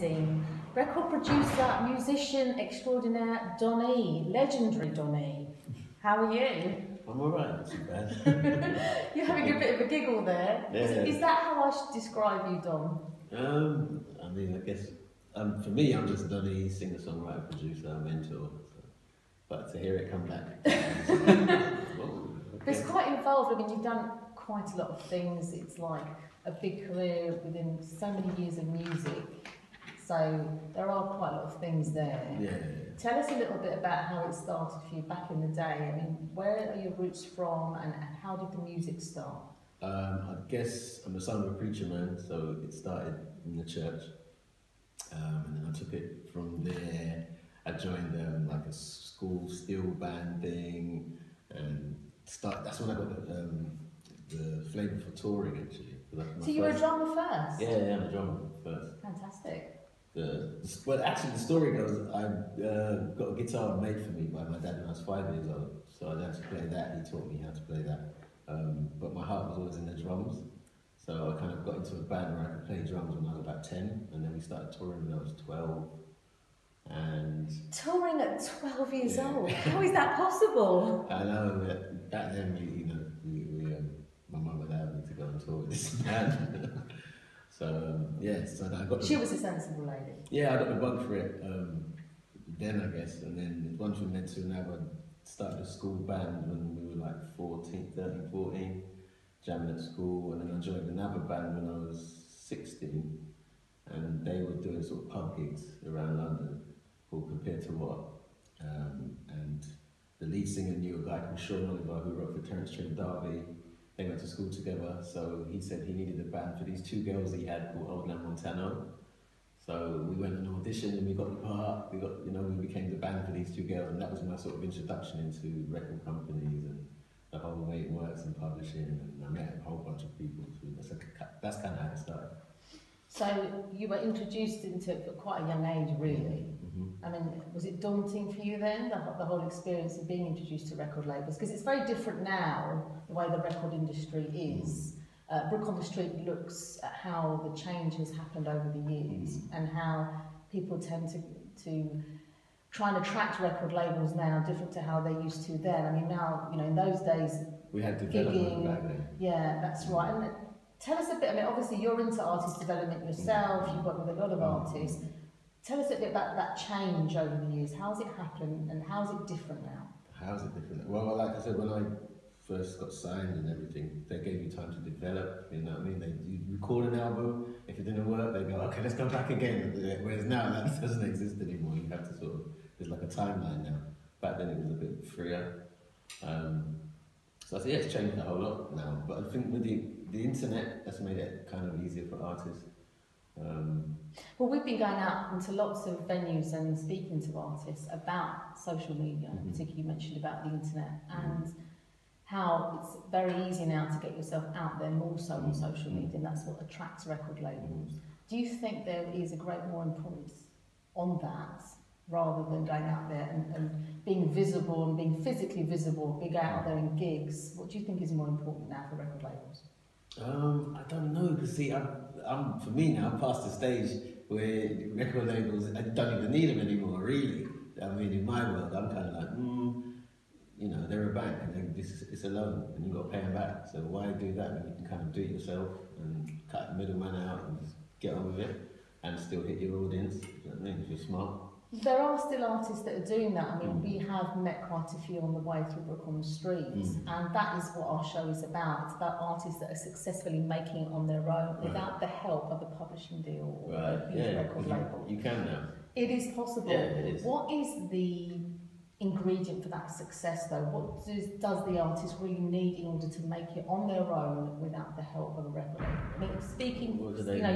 amazing. Record producer, musician extraordinaire, Donny, legendary Donny. How are you? I'm alright, not too bad. You're having a bit of a giggle there. Yeah. Is that how I should describe you, Don? I mean, I guess, for me, I'm just Donny, singer-songwriter, producer, mentor. So. But to hear it come back, whoa, okay. It's quite involved. I mean, you've done quite a lot of things. It's like a big career within so many years of music. So there are quite a lot of things there. Yeah. Tell us a little bit about how it started for you back in the day. I mean, where are your roots from and how did the music start? I guess I'm the son of a preacher man, so it started in the church. And then I took it from there. I joined like a school steel band thing and that's when I got the flavour for touring actually. So you were a drummer first? Yeah, I'm a drummer first. Fantastic. Well, actually, the story goes, I got a guitar made for me by my dad when I was 5 years old. So I learned to play that, he taught me how to play that. But my heart was always in the drums. So I kind of got into a band where I could play drums when I was about 10, and then we started touring when I was 12. And touring at 12 years old? How is that possible? I know, back then, my mum allowed me to go and tour with this band. So so I got. She was a sensible lady. Yeah, I got the bug for it then, I guess, and then one thing led to another. Started a school band when we were like 13, 14, jamming at school, and then I joined another band when I was 16, and they were doing sort of pub gigs around London called Compared to What, and the lead singer knew a guy called Sean Oliver who wrote for Terence Trent D'Arby. They went to school together, so he said he needed a band for these two girls he had called Old Land Montano. So we went and auditioned and we got the part, we became the band for these two girls, and that was my sort of introduction into record companies and the whole way it works in publishing, and I met a whole bunch of people, so that's kind of how it started. So you were introduced into it at quite a young age, really. Mm-hmm. I mean, was it daunting for you then, the whole experience of being introduced to record labels? Because it's very different now, the way the record industry is. Brook on the Street looks at how the change has happened over the years and how people tend to try and attract record labels now different to how they used to then. I mean, now, in those days, we had development back then. Yeah, that's right. And tell us a bit, I mean, obviously you're into artist development yourself, you've worked with a lot of artists. Tell us a bit about that change over the years. How's it happened and how's it different now? How's it different? Well, like I said, when I first got signed and everything, they gave you time to develop, you know what I mean? You record an album, if it didn't work, they go, okay, let's come back again. Whereas now, that doesn't exist anymore. You have to there's like a timeline now. Back then it was a bit freer. So I say, it's changed a whole lot now. But I think with the internet, that's made it kind of easier for artists. Well, we've been going out into lots of venues and speaking to artists about social media, particularly you mentioned about the internet, and how it's very easy now to get yourself out there more so on social media, and that's what attracts record labels. Do you think there is a great more importance on that, rather than going out there and being visible and being physically visible, being out there in gigs? What do you think is more important now for record labels? I don't know, because see, for me now, I'm past the stage where record labels, I don't even need them anymore, really. I mean, in my world, I'm kind of like, they're a bank and it's a loan and you've got to pay them back. So why do that when you can kind of do it yourself and cut the middleman out and just get on with it and still hit your audience? You know what I mean? If you're smart. There are still artists that are doing that. I mean, we have met quite a few on the way through Brook on the Street, and that is what our show is about. It's about artists that are successfully making it on their own without the help of a publishing deal or a huge record label. You can now. It is possible. Yeah, it is. What is the ingredient for that success, though? What does the artist really need in order to make it on their own without the help of a record label? I mean, speaking,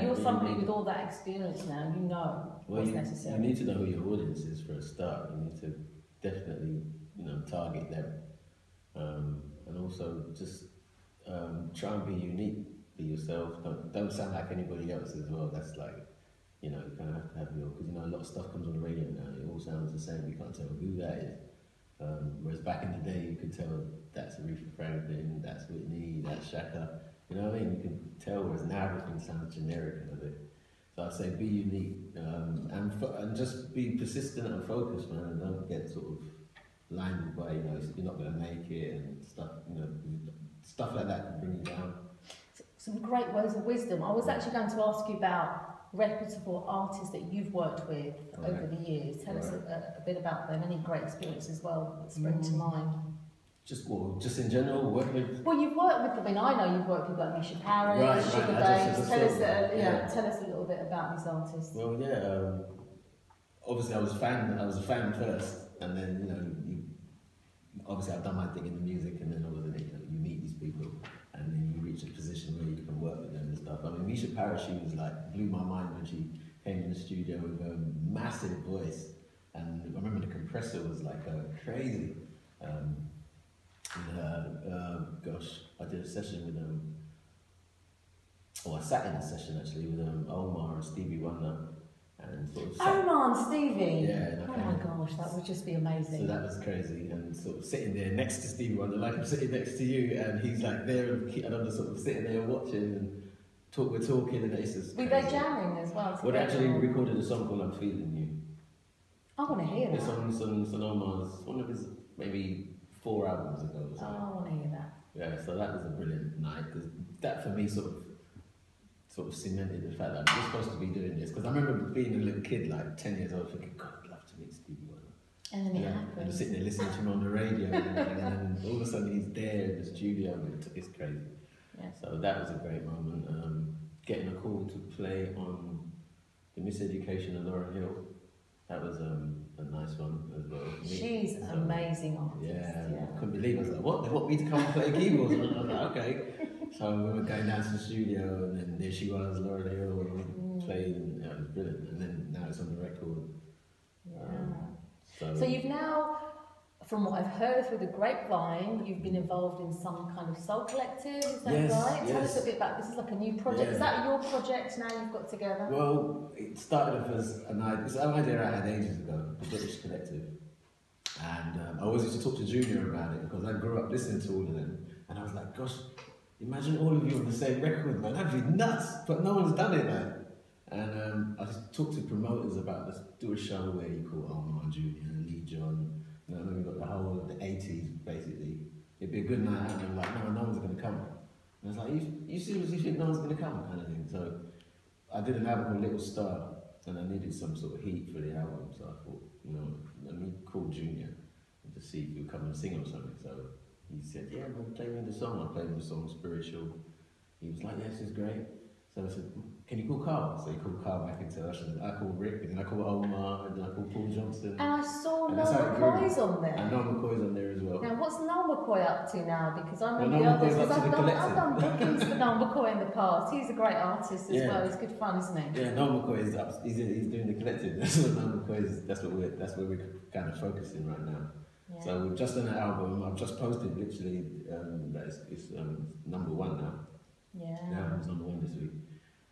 you're somebody with all that experience now, you know what's necessary. You need to know who your audience is for a start. You need to definitely, target them. And also just try and be unique, be yourself. Don't sound like anybody else as well. That's like, you kind of have to have because a lot of stuff comes on the radio now, it all sounds the same, you can't tell who that is. Whereas back in the day, you could tell that's Aretha Franklin, that's Whitney, that's Shaka, you know what I mean? You can tell, whereas now everything sounds generic and a bit. So I say be unique, and just be persistent and focused, man, and don't get sort of blinded by, you know, you're not going to make it and stuff, you know, stuff like that can bring you down. Some great words of wisdom. I was actually going to ask you about reputable artists that you've worked with over the years. Tell us a bit about them. Any great experience as well that spring to mind? Just in general, work with. Well, you've worked with. I mean, I know you've worked with like Misha Parrish, Sugar Babes. Tell us a little bit about these artists. Well, obviously I was a fan first, and then obviously I've done my thing in the music, and then obviously you meet these people, and then you reach a position where you can work with them and stuff. I mean, Misha Parrish, she was like blew my mind when she came in the studio with a massive voice, and I remember the compressor was like crazy. Gosh, I did a session with I sat in a session actually with Omar and Stevie Wonder, and sort of Omar and Stevie. Yeah. Oh my gosh, that would just be amazing. So that was crazy, and sort of sitting there next to Stevie Wonder, like I'm sitting next to you, and he's like there, and I'm just sort of sitting there watching, and we're talking, and it's just. Were they jamming as well? Well, they actually recorded a song called "I'm Feeling You." I want to hear that. It's on Omar's, one of his maybe 4 albums ago. Or something. Oh, I want to hear that. Yeah, so that was a brilliant night, because that for me sort of cemented the fact that I'm supposed to be doing this. Because I remember being a little kid, like 10 years old, thinking, God, I'd love to meet Stevie Wonder. And then it happened. And sitting there listening to him on the radio, and then all of a sudden he's there in the studio, and it's crazy. Yeah. So that was a great moment. Getting a call to play on the Miseducation of Lauryn Hill, that was a nice one as well. She's an amazing artist. Yeah, I couldn't believe it. I was like, what? They want me to come and play keyboards? And I was like, okay. So we were going down to the studio, and then there she was, Lauryn Hill, and we played, and it was brilliant. And then now it's on the record. Yeah. So you've now, from what I've heard through the grapevine, you've been involved in some kind of soul collective, is that right? Yes. Tell us a bit about, this is like a new project. Is that your project now you've got together? Well, it started off as an idea I had ages ago, the British Collective. And I always used to talk to Junior about it, because I grew up listening to all of them. And I was like, gosh, imagine all of you on the same record, man, that'd be nuts, but no one's done it, man. And I just talked to promoters about, let's do a show where you call Omar Junior, Lee John, and then we got the whole of the 80s, basically. It'd be a good night out, and I'm like, no one's going to come. And I was like, you seriously think no one's going to come, kind of thing. So I did an album called Little Star, and I needed some sort of heat for the album, so I thought, let me call Junior and to see if he would come and sing or something. So he said, yeah, man, play me the song. I played him the song Spiritual. He was like, yeah, this is great. So I said, can you call Carl? So he called Carl back into us, and I called Rick, and then I called Omar, and then I called Paul Johnson. And I saw Noel McCoy's on there. And Noel McCoy's on there as well. Now, what's Noel McCoy up to now? Because I remember Noel the others, McCoy's up to the Collective. I've done bookings for Noel McCoy in the past. He's a great artist as well. He's good fun, isn't he? Yeah, Noel McCoy is up. He's doing the Collective. That's what Noel McCoy is. That's where we're kind of focusing right now. Yeah. So we've just done an album. I've just posted literally that it's #1 now. Yeah. The album's #1 this week.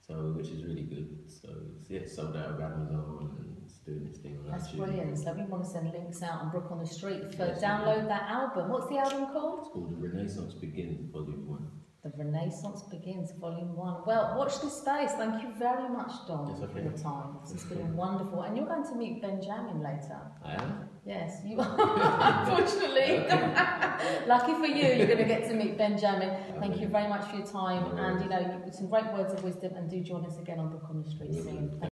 So, which is really good. So, it's sold out of Amazon, and it's doing its thing on That's iTunes. brilliant. So we want to send links out on Brook on the Street for download that album. What's the album called? It's called The Renaissance Begins, Volume 1. The Renaissance Begins, Volume 1. Well, watch this space. Thank you very much, Don, for your time. It's been wonderful. And you're going to meet Benjamin later. I am? Yes, you are. Unfortunately. Lucky for you, you're going to get to meet Benjamin. Thank you very much for your time. And, some great words of wisdom. And do join us again on Brook on the Street soon.